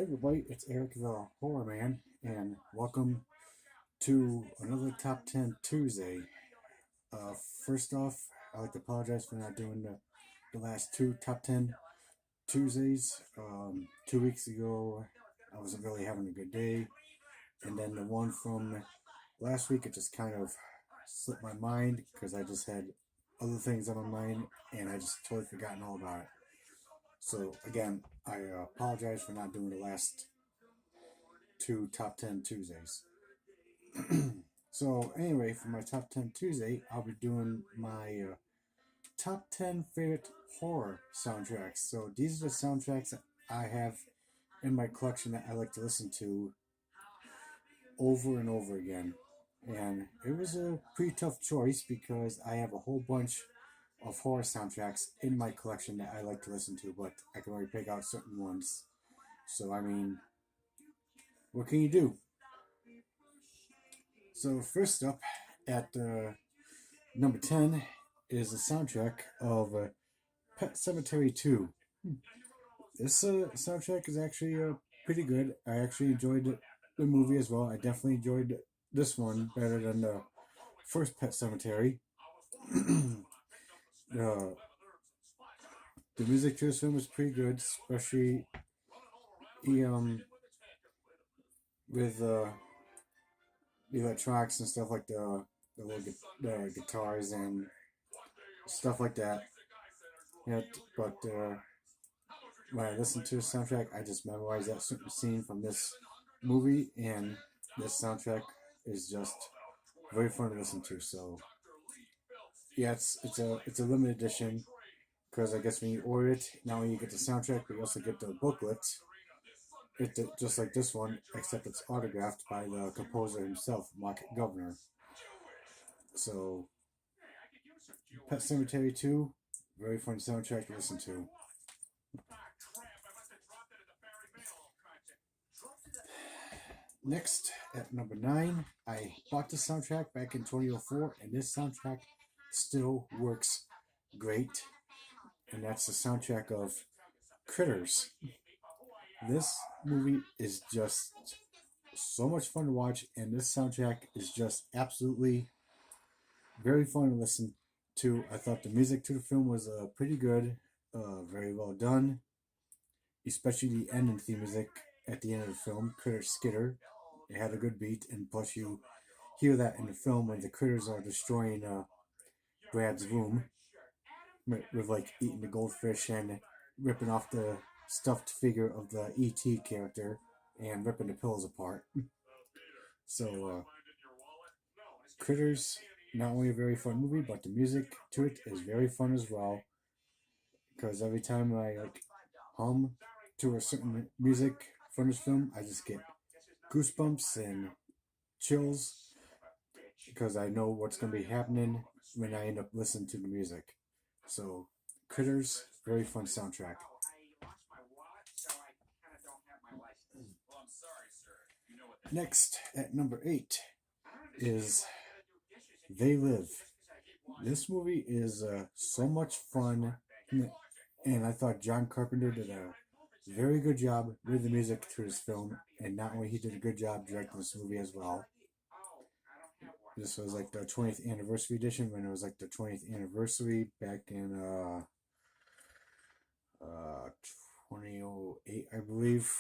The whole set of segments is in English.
Everybody, it's Eric the Horror Man, and welcome to another Top 10 Tuesday. Uh, First off, I'd like to apologize for not doing the last two Top 10 Tuesdays. 2 weeks ago, I wasn't really having a good day, and then the one from last week, it just kind of slipped my mind because I just had other things on my mind, and I just totally forgotten all about it. So, again, I apologize for not doing the last two Top 10 Tuesdays. So anyway, for my top 10 Tuesday, I'll be doing my top 10 favorite horror soundtracks. So these are the soundtracks that I have in my collection that I like to listen to over and over again. And it was a pretty tough choice because I have a whole bunch of horror soundtracks in my collection that I like to listen to, but I can only pick out certain ones. So I mean, what can you do? So first up at number 10 is the soundtrack of Pet Cemetery 2. This soundtrack is actually pretty good. I actually enjoyed the movie as well. I definitely enjoyed this one better than the first Pet Cemetery. the, the music to this film was pretty good, especially he, with the electronics and stuff like the little the guitars and stuff like that. Yeah, but when I listen to the soundtrack, I just memorize that certain scene from this movie, and this soundtrack is just very fun to listen to. So yeah, it's a limited edition because I guess when you order it, not only you get the soundtrack, but you also get the booklet. It just like this one, except it's autographed by the composer himself, Mark Governor. So Pet Cemetery 2, very fun soundtrack to listen to. Next, at number 9, I bought the soundtrack back in 2004, and this soundtrack still works great. And that's the soundtrack of Critters. This movie is just so much fun to watch, and this soundtrack is just absolutely very fun to listen to. I thought the music to the film was pretty good, very well done, especially the ending theme music at the end of the film, Critter Skitter. It had a good beat, and plus you hear that in the film when the critters are destroying Brad's room with like eating the goldfish and ripping off the stuffed figure of the ET character and ripping the pillows apart. So Critters, not only a very fun movie, but the music to it is very fun as well. Because every time I like hum to a certain music from this film, I just get goosebumps and chills because I know what's going to be happening when I end up listening to the music. So, Critters, very fun soundtrack. Next, at number 8, is They Live. This movie is so much fun, and I thought John Carpenter did a very good job with the music to this film, and not only he did a good job directing this movie as well. This was like the 20th anniversary edition when it was like the 20th anniversary back in 2008, I believe.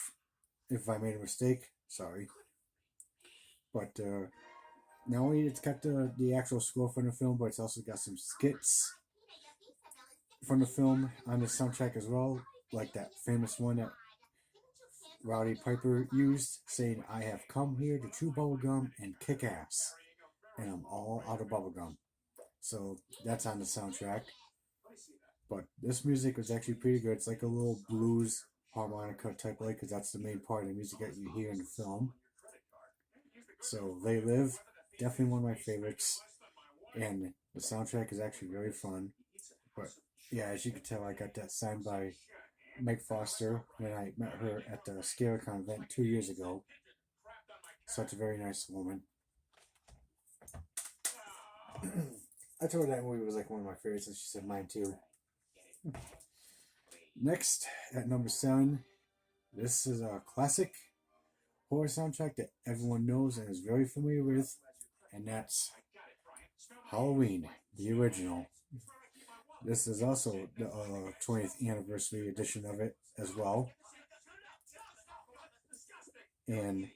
If I made a mistake, sorry. But not only it's got the actual score from the film, but it's also got some skits from the film on the soundtrack as well, like that famous one that Rowdy Piper used, saying, "I have come here to chew bubblegum and kick ass, and I'm all out of bubblegum." So that's on the soundtrack. But this music was actually pretty good. It's like a little blues harmonica type like, because that's the main part of the music that you hear in the film. So They Live, definitely one of my favorites. And the soundtrack is actually very fun. But yeah, as you can tell, I got that signed by Meg Foster when I met her at the ScareCon event 2 years ago. Such a very nice woman. I told her that movie was like one of my favorites, and she said mine too. Next, at number 7, This is a classic horror soundtrack that everyone knows and is very familiar with, and that's Halloween, the original. This is also the 20th anniversary edition of it as well. And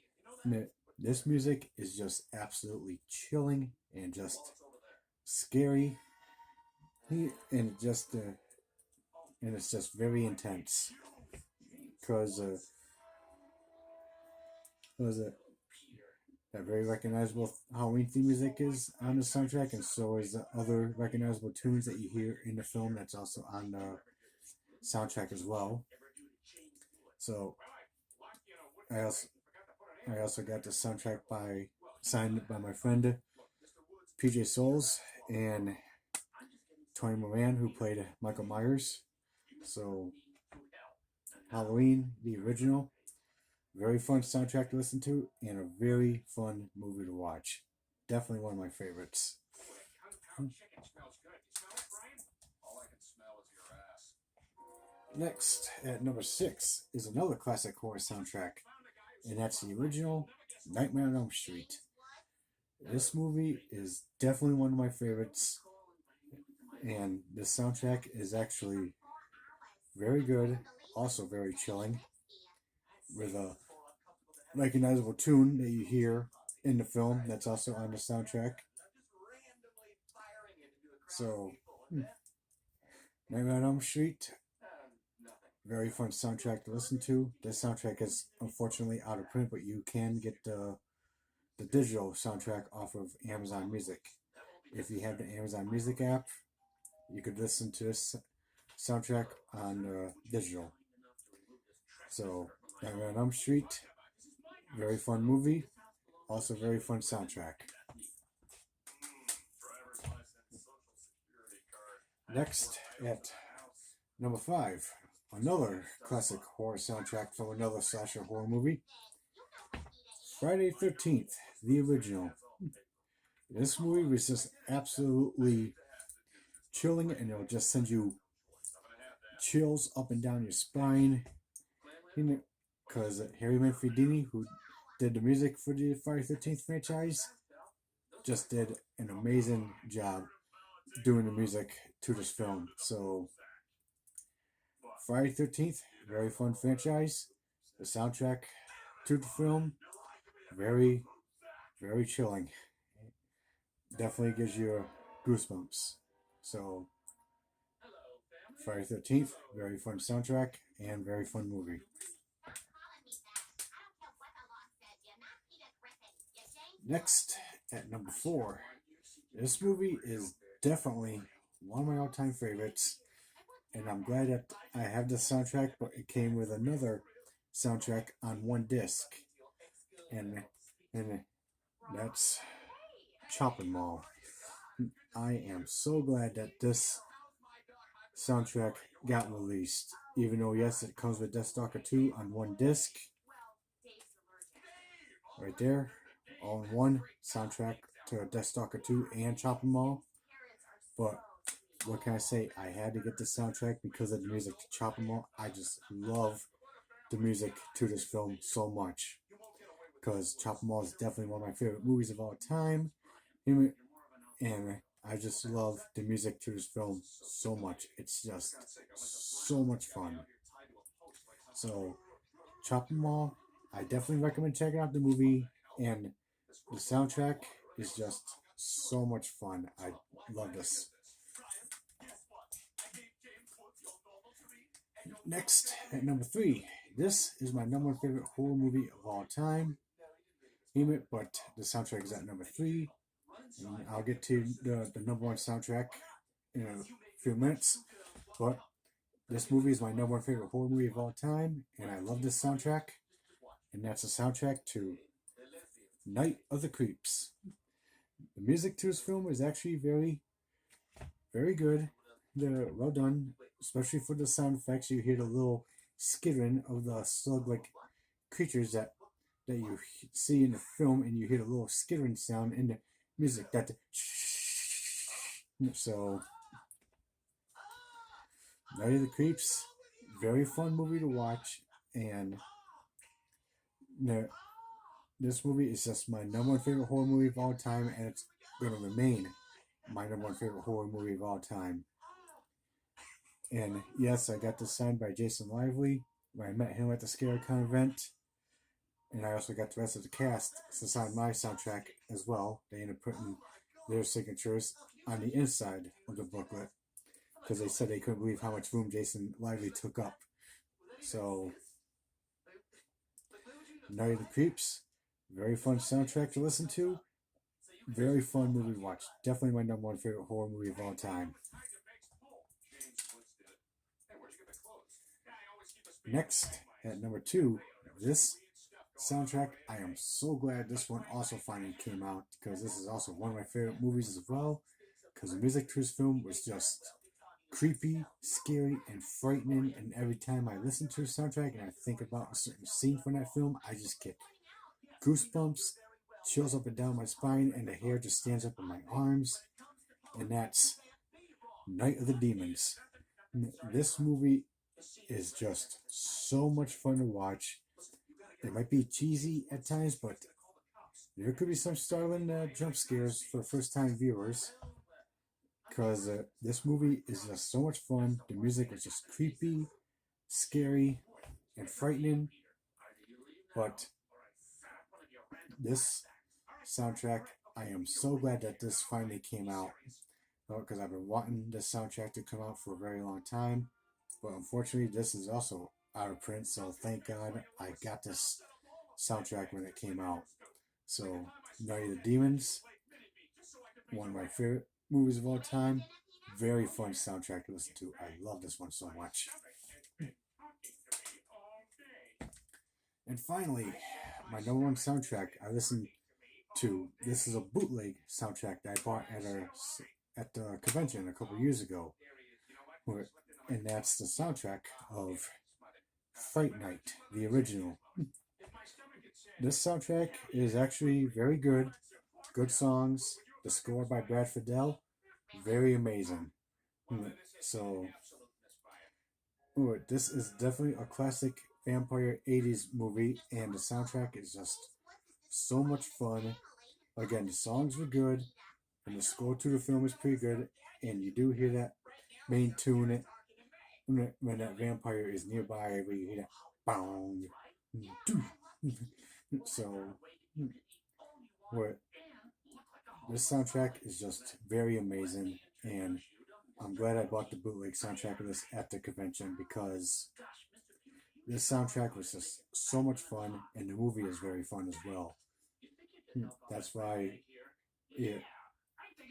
this music is just absolutely chilling and just scary, and it's just very intense because that very recognizable Halloween theme music is on the soundtrack, and so is the other recognizable tunes that you hear in the film that's also on the soundtrack as well. So I also got the soundtrack signed by my friend PJ Souls and Tony Moran, who played Michael Myers. So Halloween, the original, very fun soundtrack to listen to, and a very fun movie to watch. Definitely one of my favorites. Next, at number 6, is another classic horror soundtrack, and that's the original Nightmare on Elm Street. This movie is definitely one of my favorites, and the soundtrack is actually very good, also very chilling, with a recognizable tune that you hear in the film that's also on the soundtrack. So, Nightmare on Elm Street, very fun soundtrack to listen to. This soundtrack is unfortunately out of print, but you can get the digital soundtrack off of Amazon Music. If you have the Amazon Music app, you could listen to this soundtrack on digital. So, Nightmare on Elm Street, very fun movie, also very fun soundtrack. Next, at number 5, another classic horror soundtrack from another slasher horror movie, Friday the 13th, the original. This movie was just absolutely chilling, and it'll just send you chills up and down your spine. Because Harry Manfredini, who did the music for the Friday the 13th franchise, just did an amazing job doing the music to this film. So, Friday the 13th, very fun franchise. The soundtrack to the film, very, very chilling. Definitely gives you goosebumps. So, Friday the 13th, very fun soundtrack and very fun movie. Next, at number 4, this movie is definitely one of my all-time favorites, and I'm glad that I have the soundtrack, but it came with another soundtrack on one disc, and that's Chopping Mall. I am so glad that this soundtrack got released, even though, yes, it comes with Deathstalker 2 on one disc. Right there, all in one soundtrack to Deathstalker 2 and Chopping Mall. But what can I say? I had to get the soundtrack because of the music to Chopping Mall. I just love the music to this film so much, because Chopping Mall is definitely one of my favorite movies of all time, and I just love the music to this film so much. It's just so much fun. So, Chopping Mall, I definitely recommend checking out the movie, and the soundtrack is just so much fun. I love this. Next, at number 3, this is my number 1 favorite horror movie of all time. Name it, but the soundtrack is at number 3. And I'll get to the number 1 soundtrack in a few minutes. But this movie is my number 1 favorite horror movie of all time, and I love this soundtrack. And that's the soundtrack to Night of the Creeps. The music to this film is actually very, very good. They're well done, especially for the sound effects. You hear the little skittering of the slug-like creatures that you see in the film, and you hear the little skittering sound in the music. So, Night of the Creeps, very fun movie to watch, and Now, this movie is just my number one favorite horror movie of all time, and it's going to remain my number one favorite horror movie of all time. And yes, I got this signed by Jason Lively when I met him at the ScareCon event. And I also got the rest of the cast to sign my soundtrack as well. They ended up putting their signatures on the inside of the booklet because they said they couldn't believe how much room Jason Lively took up. So, Night of the Creeps, very fun soundtrack to listen to. Very fun movie to watch. Definitely my number one favorite horror movie of all time. Next, at number 2, this soundtrack. I am so glad this one also finally came out because this is also one of my favorite movies as well. Because the music to this film was just creepy, scary, and frightening. And every time I listen to the soundtrack and I think about a certain scene from that film, I just get goosebumps, chills up and down my spine, and the hair just stands up on my arms. And that's Night of the Demons. This movie is just so much fun to watch. It might be cheesy at times, but there could be some startling jump scares for first-time viewers. Because this movie is just so much fun. The music is just creepy, scary, and frightening. But this soundtrack, I am so glad that this finally came out. Because I've been wanting this soundtrack to come out for a very long time. But unfortunately, this is also out of print. So thank God I got this soundtrack when it came out. So, Night of the Demons, one of my favorite movies of all time. Very fun soundtrack to listen to. I love this one so much. And finally, my number one soundtrack I listened to. This is a bootleg soundtrack that I bought at the convention a couple years ago. And that's the soundtrack of Fright Night, the original. This soundtrack is actually very good. Good songs. The score by Brad Fiedel, very amazing. So, this is definitely a classic vampire 80s movie, and the soundtrack is just so much fun. Again, the songs were good, and the score to the film is pretty good, and you do hear that main tune when that vampire is nearby, where you hear that bong. So, this soundtrack is just very amazing, and I'm glad I bought the bootleg soundtrack of this at the convention because this soundtrack was just so much fun, and the movie is very fun as well. That's why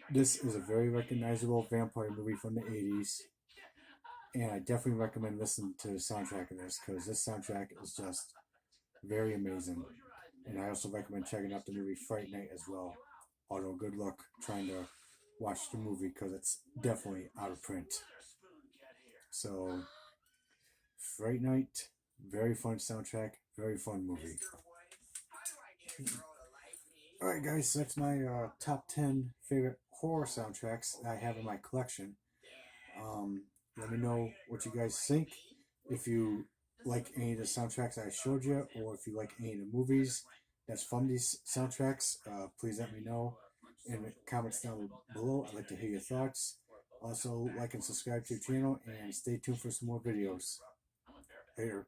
this is a very recognizable vampire movie from the 80s, and I definitely recommend listening to the soundtrack of this because this soundtrack is just very amazing. And I also recommend checking out the movie Fright Night as well. Although good luck trying to watch the movie because it's definitely out of print. So, Fright Night, very fun soundtrack, very fun movie. Alright guys, so that's my top 10 favorite horror soundtracks I have in my collection. Let me know what you guys think. If you like any of the soundtracks I showed you, or if you like any of the movies that's from these soundtracks, please let me know in the comments down below. I'd like to hear your thoughts. Also, like and subscribe to the channel, and stay tuned for some more videos. Later.